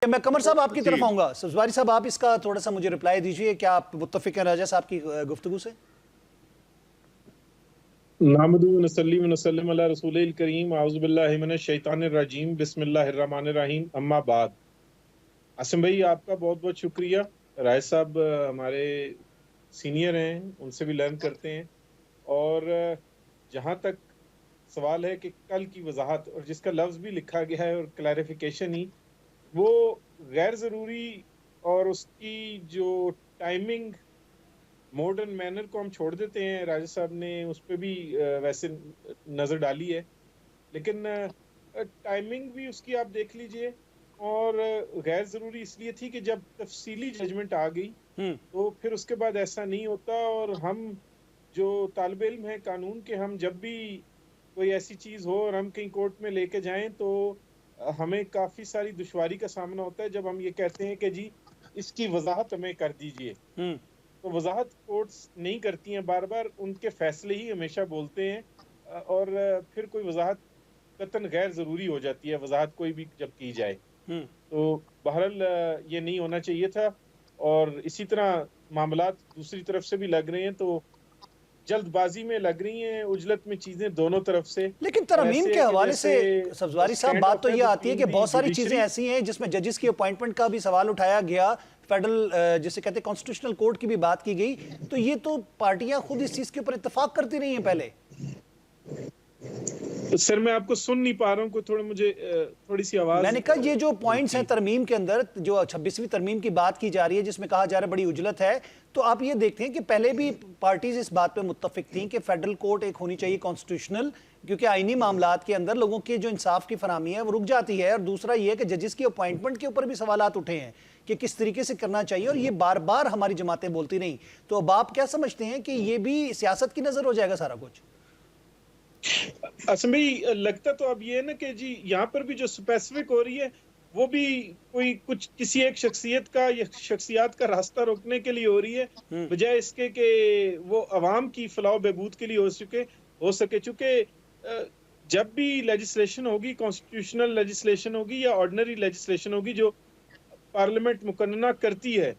मैं कमर साहब आपकी तरफ जी आऊंगा। सब्जवारी साहब, आप इसका थोड़ा सा मुझे रिप्लाई दीजिए। क्या आप मुत्तफिक हैं राजा साहब की गुफ्तगू से? नामदू नसल्ली व नसल्लिम अला रसूलिल करीम आऊज़ु बिल्लाहि मिनश शैतानिर रजीम बिस्मिल्लाहिर रहमानिर रहीम अम्मा बाद। आसिम भाई, आपका बहुत बहुत शुक्रिया। राय साहब हमारे सीनियर हैं, उनसे भी लर्न करते हैं। और जहां तक सवाल है कि कल की वजाहत और जिसका लफ्ज भी लिखा गया है और क्लैरिफिकेशन ही वो गैर जरूरी, और उसकी जो टाइमिंग मॉडर्न मैनर को हम छोड़ देते हैं। राजा साहब ने उस पर भी वैसे नजर डाली है, लेकिन टाइमिंग भी उसकी आप देख लीजिए। और गैर जरूरी इसलिए थी कि जब तफसीली जजमेंट आ गई हम्म। तो फिर उसके बाद ऐसा नहीं होता। और हम जो तालिब इल्म है कानून के, हम जब भी कोई ऐसी चीज हो और हम कहीं कोर्ट में लेके जाएं तो हमें काफी सारी दुश्वारी का सामना होता है जब हम ये कहते हैं कि जी इसकी वजाहत हमें कर दीजिए। हम्म। तो वजाहत कोर्ट्स नहीं करती हैं, बार बार उनके फैसले ही हमेशा बोलते हैं। और फिर कोई वजाहत कतन गैर जरूरी हो जाती है, वजाहत कोई भी जब की जाए। हम्म। तो बहरहाल ये नहीं होना चाहिए था। और इसी तरह मामलात दूसरी तरफ से भी लग रहे हैं, तो जल्दबाजी में लग रही हैं, उजलत में चीजें दोनों तरफ से। लेकिन और तरमीम ऐसे के है कि हवाले से जैसे सब्जवारी साहब, स्टैंड बात ऑफ तो है ये आती है कि बिटवीन दी बहुत सारी चीजें जुडिशरी। ऐसी हैं जिसमें जजेस की अपॉइंटमेंट का भी सवाल उठाया गया, फेडरल जिसे कहते हैं कॉन्स्टिट्यूशनल कोर्ट की भी बात की गई। तो ये तो पार्टियां खुद इस चीज के ऊपर इत्तेफाक करती रही हैं पहले। तो सर मैं आपको सुन नहीं पा रहा हूँ, कोई थोड़ा मुझे थोड़ी सी आवाज मैंने कहा ये जो पॉइंट्स हैं जी। तरमीम के अंदर, जो 26वीं तरमीम की बात की जा रही है जिसमें कहा जा रहा है बड़ी उजलत है, तो आप ये देखते हैं कि पहले भी पार्टीज इस बात पे मुत्तफिक थी कि फेडरल कोर्ट एक होनी चाहिए कॉन्स्टिट्यूशनल, क्योंकि आईनी मामलात के अंदर लोगों की जो इंसाफ की फरामी है वो रुक जाती है। और दूसरा ये कि जजेस की अपॉइंटमेंट के ऊपर भी सवालात उठे हैं कि किस तरीके से करना चाहिए, और ये बार बार हमारी जमातें बोलती रहीं। तो अब आप क्या समझते हैं कि ये भी सियासत की नजर हो जाएगा सारा कुछ? असम भाई, लगता तो अब ये है ना कि जी यहाँ पर भी जो स्पेसिफिक हो रही है वो भी कोई कुछ किसी एक शख्सियत का या शख्सियात का रास्ता रोकने के लिए हो रही है, हम्म। बजाय इसके कि वो अवाम की फलाह बहबूद के लिए हो सके। चूंकि जब भी लेजिस्लेशन होगी, कॉन्स्टिट्यूशनल लेजिस्लेशन होगी या ऑर्डिनरी लेजिस्लेशन होगी जो पार्लियामेंट मुकन्ना करती है,